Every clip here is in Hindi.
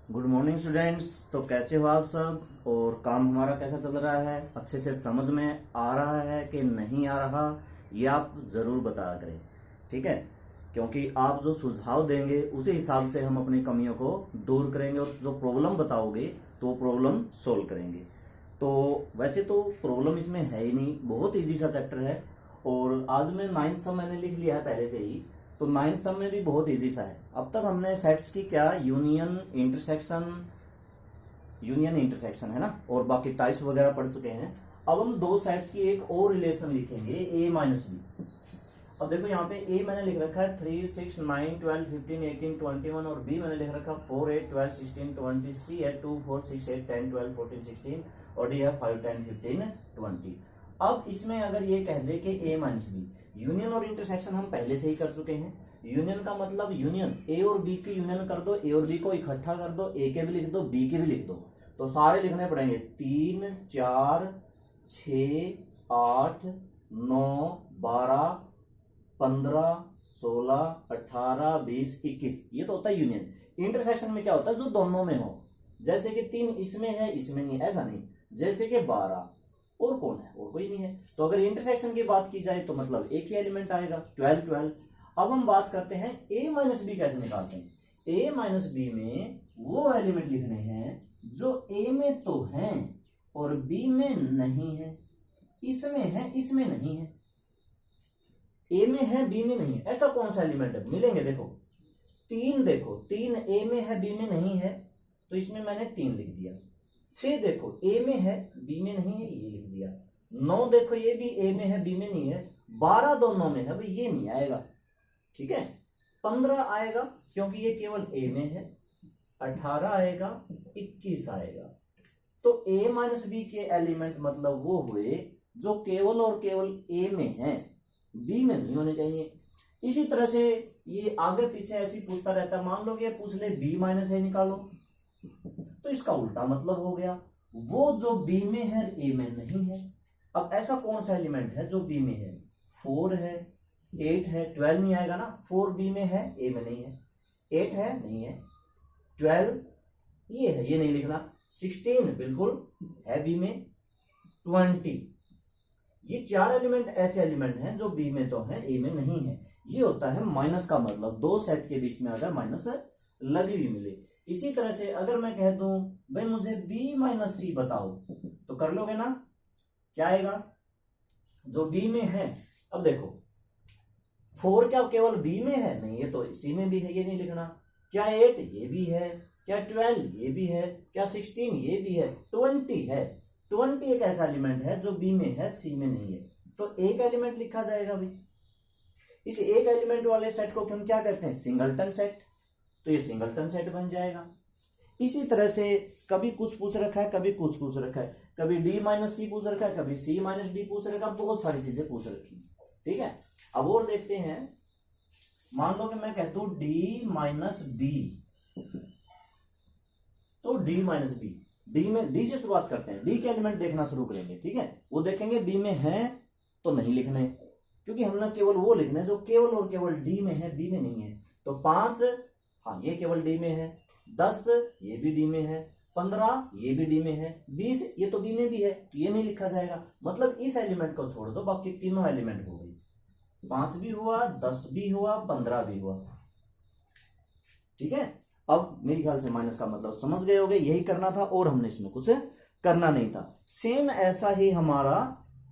Good morning students. तो कैसे हो आप सब और काम हमारा कैसा चल रहा है, अच्छे से समझ में आ रहा है कि नहीं आ रहा, ये आप ज़रूर बताया करें। ठीक है, क्योंकि आप जो सुझाव देंगे उसी हिसाब से हम अपनी कमियों को दूर करेंगे और जो प्रॉब्लम बताओगे तो प्रॉब्लम सोल्व करेंगे। तो वैसे तो प्रॉब्लम इसमें है ही नहीं, बहुत इजी सा चैप्टर है। और आज मैं 9th सम मैंने लिख लिया है पहले से ही, तो 9th सम में भी बहुत इजी सा है। अब तक हमने सेट्स की क्या, यूनियन इंटरसेक्शन है ना, और बाकी टाइप्स वगैरह पढ़ चुके हैं। अब हम दो सेट्स की एक और रिलेशन लिखेंगे, ए माइनस बी। अब देखो यहाँ पे ए मैंने लिख रखा है 3, 6, 9, 12, 15, 18, 21 और बी मैंने लिख रखा है 4, 8, 12, 16, 20, सी है 2, 4, 6, 8, 10, 12, 14, 16 और डी है 5, 10, 15, 20। अब इसमें अगर ये कह दे कि ए माइनस बी, यूनियन और इंटरसेक्शन हम पहले से ही कर चुके हैं। यूनियन का मतलब यूनियन, ए और बी की यूनियन कर दो, ए और बी को इकट्ठा कर दो, ए के भी लिख दो बी के भी लिख दो। तो सारे लिखने पड़ेंगे 3, 4, 6, 8, 9, 12, 15, 16, 18, 20, 21। ये तो होता है यूनियन। इंटरसेक्शन में क्या होता है, जो दोनों में हो, जैसे कि 3 इसमें है इसमें नहीं, ऐसा नहीं। जैसे कि 12 और कौन है, और कोई नहीं है। तो अगर इंटरसेक्शन की बात की जाए तो मतलब एक ही एलिमेंट आएगा, 12, 12। अब हम बात करते हैं ए माइनस बी कैसे निकालते हैं। ए माइनस बी में वो एलिमेंट लिखने हैं जो ए में तो हैं और बी में नहीं है, इसमें है इसमें नहीं है। ए में है बी में नहीं है, ऐसा कौन सा एलिमेंट है, मिलेंगे। देखो 3, देखो 3 ए में है बी में नहीं है, तो इसमें मैंने 3 लिख दिया। 6 देखो ए में है बी में नहीं है, ये लिख दिया। 9 देखो ये भी ए में है बी में नहीं है। 12 दोनों में है, भाई ये नहीं आएगा। ठीक है, 15 आएगा क्योंकि ये केवल ए में है। 18 आएगा, 21 आएगा। तो ए माइनस बी के एलिमेंट मतलब वो हुए जो केवल और केवल ए में है, बी में नहीं होने चाहिए। इसी तरह से ये आगे पीछे ऐसे पूछता रहता है। मान लो कि पूछ ले बी माइनस ए निकालो, तो इसका उल्टा मतलब हो गया, वो जो बी में है ए में नहीं है। अब ऐसा कौन सा एलिमेंट है जो बी में है, 4 है, 8 है, 12 नहीं आएगा ना, 4 बी में है ए में नहीं है, 8 है नहीं है, 12 ये है ये नहीं लिखना, 16 बिल्कुल है बी में, 20। ये 4 एलिमेंट ऐसे एलिमेंट हैं जो बी में तो है ए में नहीं है। ये होता है माइनस का मतलब, दो सेट के बीच में अगर माइनस लगी हुई मिले। इसी तरह से अगर मैं कह दूं भाई मुझे बी माइनस सी बताओ, तो कर लोगे ना, क्या आएगा, जो बी में है। अब देखो 4 क्या केवल बी में है, नहीं, ये तो सी में भी है, ये नहीं लिखना। क्या 8 ये भी है, क्या 12 ये भी है, क्या 16 ये भी है, 20 है। 20 एक ऐसा एलिमेंट है जो बी में है सी में नहीं है, तो एक एलिमेंट लिखा जाएगा भाई। इस एक एलिमेंट वाले सेट को हम क्या कहते हैं, सिंगलटन सेट। तो ये सिंगलटन सेट बन जाएगा। इसी तरह से कभी कुछ पूछ रखा है, कभी कुछ पूछ रखा है, कभी डी माइनस सी पूछ रखा है, कभी सी माइनस डी पूछ रखा है, बहुत सारी चीजें पूछ रखी। ठीक है, अब और देखते हैं। मान लो कि मैं कहता हूं डी माइनस बी, तो डी माइनस बी, डी में डी से शुरुआत करते हैं, डी के एलिमेंट देखना शुरू करेंगे। ठीक है, वो देखेंगे बी में है तो नहीं लिखने, क्योंकि हमने केवल वो लिखना है जो केवल और केवल डी में है बी में नहीं है। तो 5, हाँ ये केवल डी में है, 10 ये भी डी में है, 15 ये भी डी में है, 20 ये तो बी में भी है, तो ये नहीं लिखा जाएगा। मतलब इस एलिमेंट को छोड़ दो, बाकी तीनों एलिमेंट हो गई। 5 भी हुआ, 10 भी हुआ, 15 भी हुआ। ठीक है, अब मेरे ख्याल से माइनस का मतलब समझ गए होगे, यही करना था और हमने इसमें कुछ करना नहीं था। सेम ऐसा ही हमारा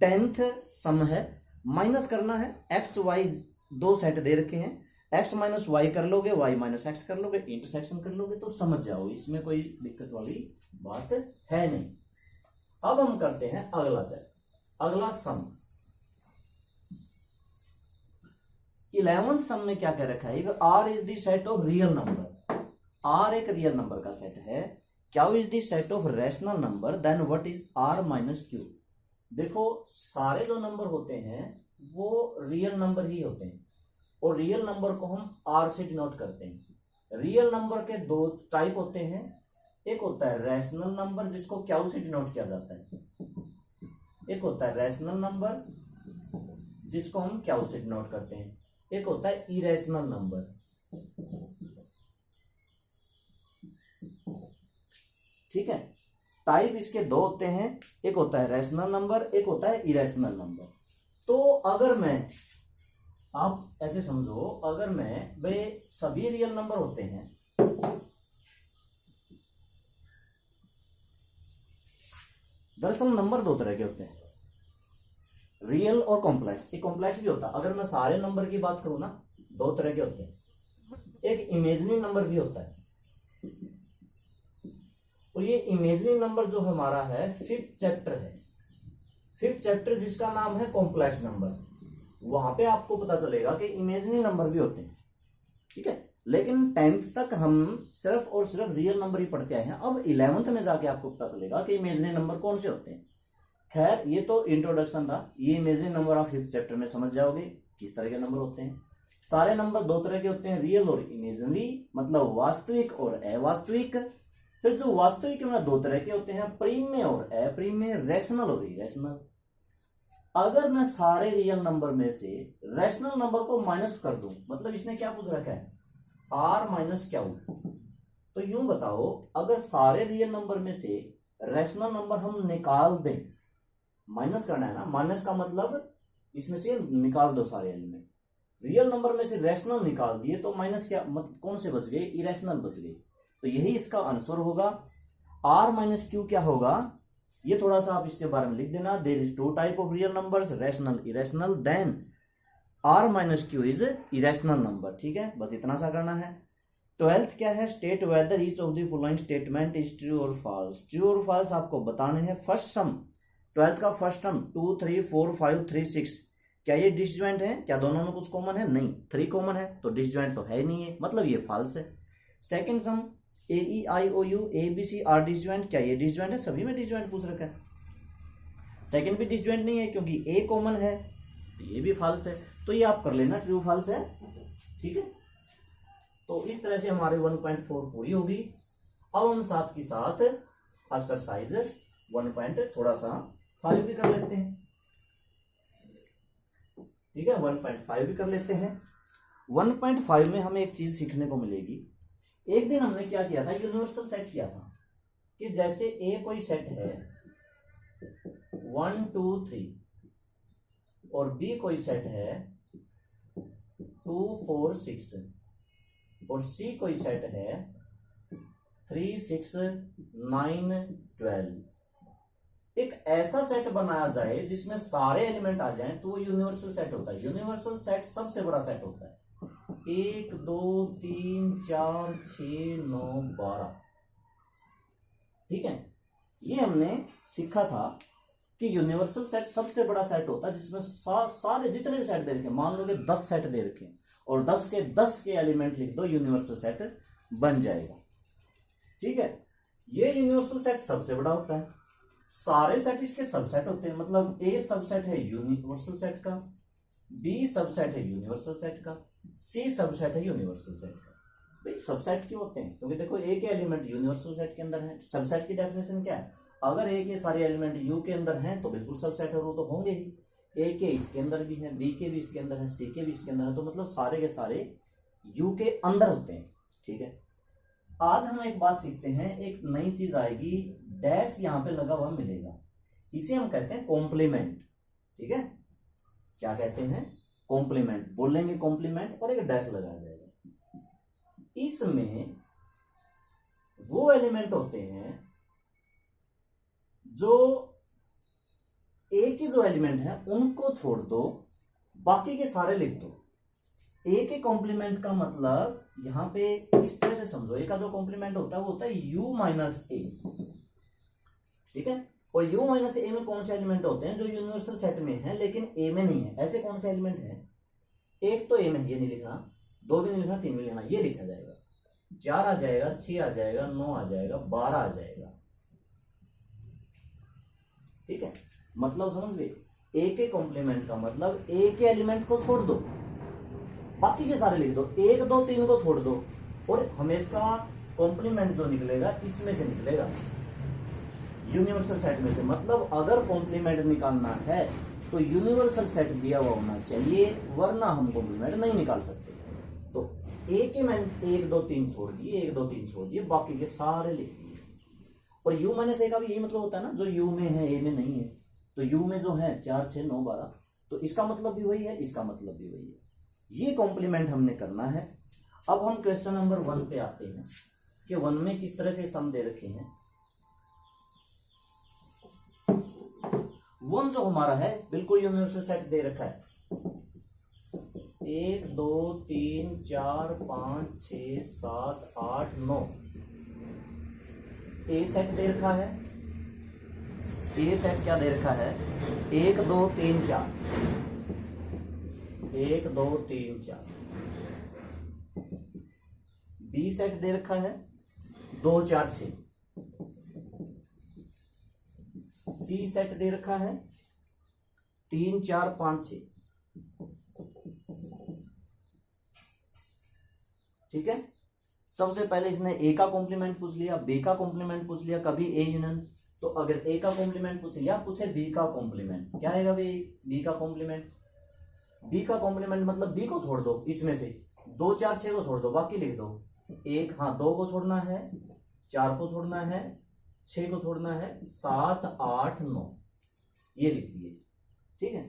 10th सम है, माइनस करना है। एक्स वाई दो सेट दे रखे हैं, एक्स माइनस वाई कर लोगे, वाई माइनस एक्स कर लोगे, इंटरसेक्शन कर लोगे तो समझ जाओ, इसमें कोई दिक्कत वाली बात है नहीं। अब हम करते हैं अगला सेट, अगला सम। 11th सम में क्या कह रखा है, R is the set of real number. R एक रियल नंबर का सेट है, क्या is the set of rational number, then what is R minus Q. देखो सारे जो नंबर होते हैं वो रियल नंबर ही होते हैं, और रियल नंबर को हम आर से डिनोट करते हैं। रियल नंबर के दो टाइप होते हैं, एक होता है रैशनल नंबर जिसको क्यू से डिनोट किया जाता है, एक होता है रैशनल नंबर जिसको हम क्यू से डिनोट करते हैं, एक होता है इरेशनल नंबर। ठीक है। टाइप इसके दो होते हैं, एक होता है रैशनल नंबर, एक होता है इरेशनल नंबर। तो अगर मैं, आप ऐसे समझो, अगर मैं वे सभी रियल नंबर होते हैं, दरअसल नंबर दो तरह के होते हैं, रियल और कॉम्प्लेक्स। एक कॉम्प्लेक्स भी होता है। अगर मैं सारे नंबर की बात करूं ना, दो तरह के होते हैं, एक इमेजिनरी नंबर भी होता है। और ये इमेजिनरी नंबर जो हमारा है, फिफ्थ चैप्टर है, फिफ्थ चैप्टर जिसका नाम है कॉम्प्लेक्स नंबर, वहां पे आपको पता चलेगा कि इमेजिनरी नंबर भी होते हैं, ठीक है। लेकिन 10th तक हम सिर्फ और सिर्फ रियल नंबर ही पढ़ते आए हैं। अब 11th में जाके आपको पता चलेगा कि इमेजिनरी नंबर कौन से होते हैं। खैर, ये तो इंट्रोडक्शन था। ये इमेजिनरी नंबर आप फिफ्थ चैप्टर में समझ जाओगे किस तरह के नंबर होते हैं। सारे नंबर दो तरह के होते हैं, रियल और इमेजिनरी, मतलब वास्तविक और अवास्तविक। फिर जो वास्तविक में दो तरह के होते हैं, प्रीम में और अप्रीम में, रैशनल और इरेशनल। अगर मैं सारे रियल नंबर में से रैशनल नंबर को माइनस कर दूं, मतलब इसने क्या पूछ रखा है, आर माइनस क्यू, तो यूं बताओ, अगर सारे रियल नंबर में से रैशनल नंबर हम निकाल दें, माइनस करना है ना, माइनस का मतलब इसमें से निकाल दो सारे एलिमेंट, रियल नंबर में से रैशनल निकाल दिए तो माइनस क्या, मतलब कौन से बच गए, इरेशनल बच गए। तो यही इसका आंसर होगा। आर माइनस क्यू क्या होगा, ये थोड़ा सा आप इसके बारे में लिख देना। There is two type of real numbers, rational irrational, then R minus Q is irrational number, ठीक है। बस इतना सा करना है। 12th क्या है, state whether each of the following statement is true और फॉल्स। ट्रू और फॉल्स आपको बताने हैं। फर्स्ट सम, 12th का फर्स्ट सम 2 3 4 5 3 6, क्या ये डिसजॉइंट है, क्या दोनों में कुछ कॉमन है, नहीं, 3 कॉमन है, तो डिसजॉइंट तो है ही नहीं है, मतलब ये फॉल्स है। Second some A E I O U A B C are disjoint, क्या ये डिसजॉइंट है, सभी में डिसजॉइंट पूछ रखा है। सेकंड भी डिसजॉइंट नहीं है क्योंकि ए कॉमन है, तो ये भी फॉल्स है। तो ये आप कर लेना, ट्रू फॉल्स है, ठीक है। तो इस तरह से हमारे 1.4 पूरी होगी। अब हम साथ के साथ एक्सरसाइज 1. थोड़ा सा 5 भी कर लेते हैं, ठीक है। 1.5 भी कर लेते हैं। 1.5 में हमें एक चीज सीखने को मिलेगी। एक दिन हमने क्या किया था, यूनिवर्सल सेट किया था कि जैसे ए कोई सेट है 1 2 3 और बी कोई सेट है 2 4 6 और सी कोई सेट है 3 6 9 12। एक ऐसा सेट बनाया जाए जिसमें सारे एलिमेंट आ जाएं तो वो यूनिवर्सल सेट होता है। यूनिवर्सल सेट सबसे बड़ा सेट होता है। 1 2 3 4 6 9 12, ठीक है। ये हमने सीखा था कि यूनिवर्सल सेट सबसे बड़ा सेट होता है जिसमें सारे जितने भी सेट दे रखे, मान लो कि 10 सेट दे रखे और 10 के 10 के एलिमेंट लिख दो, यूनिवर्सल सेट बन जाएगा, ठीक है। ये यूनिवर्सल सेट सबसे बड़ा होता है। सारे सेट इसके सबसेट होते हैं, मतलब ए सबसेट है यूनिवर्सल सेट का, बी सबसेट है यूनिवर्सल सेट का, सी सबसेट है यूनिवर्सल सेट का। भाई सबसेट क्यों होते हैं, क्योंकि देखो ए के एलिमेंट यूनिवर्सल सेट के अंदर है। सबसेट की डेफिनेशन क्या है, अगर ए के सारे एलिमेंट यू के अंदर हैं तो बिल्कुल सबसेट है, वो तो होंगे ही। ए के इसके अंदर भी है, बी के भी इसके अंदर है, सी के भी इसके अंदर है, तो मतलब सारे के सारे यू के अंदर होते हैं, ठीक है। आज हम एक बात सीखते हैं, एक नई चीज आएगी, डैश यहां पे लगा हुआ मिलेगा, इसे हम कहते हैं कॉम्प्लीमेंट, ठीक है। क्या कहते हैं, कॉम्प्लीमेंट, बोलेंगे कॉम्प्लीमेंट और एक डैश लगाया जाएगा। इसमें वो एलिमेंट होते हैं जो ए के जो एलिमेंट है उनको छोड़ दो, बाकी के सारे लिख दो। ए के कॉम्प्लीमेंट का मतलब यहां पे इस तरह से समझो, ए का जो कॉम्प्लीमेंट होता है वो होता है यू माइनस ए, ठीक है। और यू माइनस ए में कौन से एलिमेंट होते हैं जो यूनिवर्सल सेट में है लेकिन ए में नहीं है, ऐसे कौन से एलिमेंट हैं। एक तो ए में, ये नहीं लिखना, 2 भी नहीं लिखना, 3 भी लिखना, ये लिखा जाएगा। 4 आ जाएगा, 6 आ जाएगा, 9 आ जाएगा, 12 आ जाएगा, ठीक है। मतलब समझ गए, ए के कॉम्प्लीमेंट का मतलब ए के एलिमेंट को छोड़ दो, बाकी के सारे लिख दो, 1 2 3 को छोड़ दो, और हमेशा कॉम्प्लीमेंट जो निकलेगा इसमें से निकलेगा, यूनिवर्सल सेट में से। मतलब अगर कॉम्प्लीमेंट निकालना है तो यूनिवर्सल सेट दिया हुआ होना चाहिए, वरना हम कॉम्प्लीमेंट नहीं निकाल सकते। तो ए के मैंने 1 2 3 छोड़ दिए, 1 2 3 छोड़ दिए, बाकी के सारे लिख दिए। और u माइनस ए का भी यही मतलब होता है ना, जो u में है ए में नहीं है। तो u में जो है 4 6 9 12, तो इसका मतलब भी वही है, इसका मतलब भी वही है। ये कॉम्प्लीमेंट हमने करना है। अब हम क्वेश्चन नंबर 1 पे आते हैं कि 1 में किस तरह से सम दे रखे हैं। 1 जो हमारा है बिल्कुल यूनिवर्सल सेट दे रखा है, 1 2 3 4 5 6 7 8 9 ए सेट दे रखा है। ए सेट क्या दे रखा है, 1 2 3 4, 1 2 3 4। बी सेट दे रखा है 2 4 6। सी सेट दे रखा है 3 4 5 6। ठीक है, सबसे पहले इसने ए का कॉम्प्लीमेंट पूछ लिया, बी का कॉम्प्लीमेंट पूछ लिया, कभी ए यूनियन। तो अगर ए का कॉम्प्लीमेंट पूछ लिया, पूछे बी का कॉम्प्लीमेंट, क्या आएगा भाई बी का कॉम्प्लीमेंट। बी का कॉम्प्लीमेंट मतलब बी को छोड़ दो, इसमें से 2 4 6 को छोड़ दो, बाकी लिख दो। एक, हाँ 2 को छोड़ना है, 4 को छोड़ना है, 6 को छोड़ना है, 7 8 9 ये लिख दिए। ठीक है,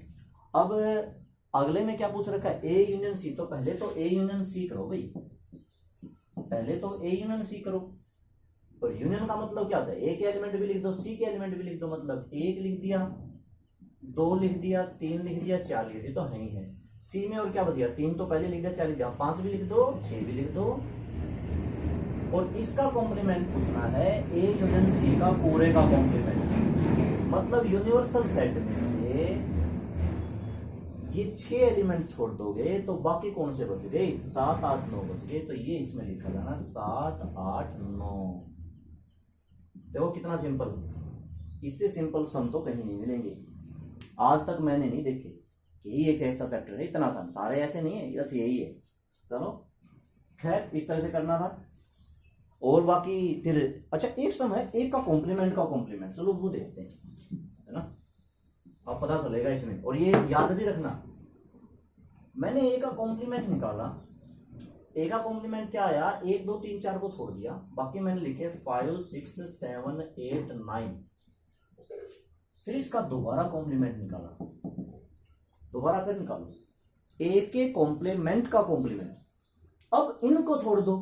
अब अगले में क्या पूछ रखा है, ए यूनियन सी। तो पहले तो ए यूनियन सी करो भाई, पहले तो ए यूनियन सी करो। और यूनियन का मतलब क्या होता है, ए के एलिमेंट भी लिख दो, सी के एलिमेंट भी लिख दो। मतलब 1 लिख दिया, 2 लिख दिया, 3 लिख दिया, 4 लिख दिया, तो है ही है। सी में और क्या बच गया, 3 तो पहले लिख दिया, 4 लिख दिया, 5 भी लिख दो, 6 भी लिख दो। और इसका कॉम्प्लीमेंट पूछना है ए यूनियन सी का पूरे का कॉम्प्लीमेंट। मतलब यूनिवर्सल सेट में से ये 6 एलिमेंट छोड़ दोगे तो बाकी कौन से बच गए, 7 8 9 बच गए। तो ये इसमें लिखा जाना 7 8 9। देखो कितना सिंपल, इससे सिंपल सम तो कहीं नहीं मिलेंगे, आज तक मैंने नहीं देखे। यही एक ऐसा चैप्टर है इतना आसान, सारे ऐसे नहीं है, बस यही है। चलो खैर इस तरह से करना था। और बाकी फिर अच्छा एक सम है, एक का कॉम्प्लीमेंट का कॉम्प्लीमेंट, चलो वो देखते हैं, है ना, अब पता चलेगा इसमें। और ये याद भी रखना, मैंने ए का कॉम्प्लीमेंट निकाला, ए का कॉम्प्लीमेंट क्या आया, 1 2 3 4 को छोड़ दिया, बाकी मैंने लिखे 5 6 7 8 9। फिर इसका दोबारा कॉम्प्लीमेंट निकाला, दोबारा कर निकालो ए के कॉम्प्लीमेंट का कॉम्प्लीमेंट। अब इनको छोड़ दो,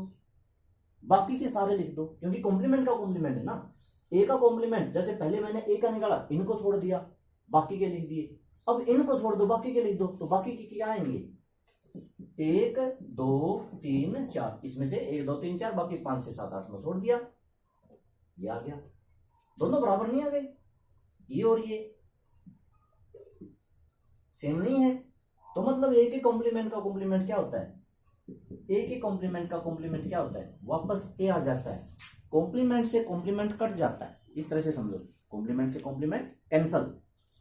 बाकी के सारे लिख दो, क्योंकि कॉम्प्लीमेंट का कॉम्प्लीमेंट है ना। ए का कॉम्प्लीमेंट जैसे पहले मैंने ए का निकाला, इनको छोड़ दिया, बाकी के लिख दिए। अब इनको छोड़ दो, बाकी के लिख दो, तो बाकी के क्या आएंगे, 1 2 3 4, इसमें से 1 2 3 4, बाकी 5 6 7 8 9 छोड़ दिया, ये आ गया। दोनों बराबर नहीं आ गए, ये और ये सेम नहीं है। तो मतलब ए के कॉम्प्लीमेंट का कॉम्प्लीमेंट क्या होता है, ए के कॉम्प्लीमेंट का कॉम्प्लीमेंट क्या होता है, वापस ए आ जाता है, कॉम्प्लीमेंट से कॉम्प्लीमेंट कट जाता है। इस तरह से समझो, कॉम्प्लीमेंट से कॉम्प्लीमेंट कैंसल।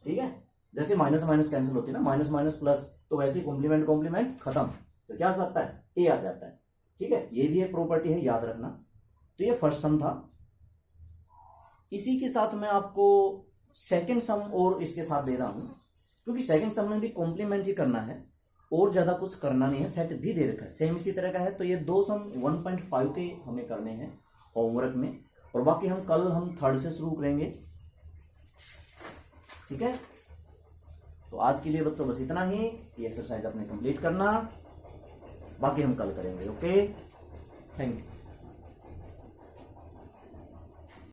ठीक है, जैसे माइनस माइनस कैंसिल होती है ना, माइनस माइनस प्लस, तो वैसे कॉम्प्लीमेंट कॉम्प्लीमेंट खत्म, तो क्या जाता है, ए आ जाता है। ठीक है, ये भी एक प्रॉपर्टी है, याद रखना। तो ये फर्स्ट सम था। इसी के साथ मैं आपको सेकंड सम और इसके साथ दे रहा हूं, क्योंकि सेकंड सम में भी कॉम्प्लीमेंट ही करना है और ज्यादा कुछ करना नहीं है, सेट भी दे रखा है सेम इसी तरह का है। तो ये 2 सम 1.5 के हमें करने हैं होमवर्क में, और बाकी हम कल हम थर्ड से शुरू करेंगे। ठीक है, तो आज के लिए बच्चों बस इतना ही, ये एक्सरसाइज अपने कंप्लीट करना, बाकी हम कल करेंगे। Okay, thank you.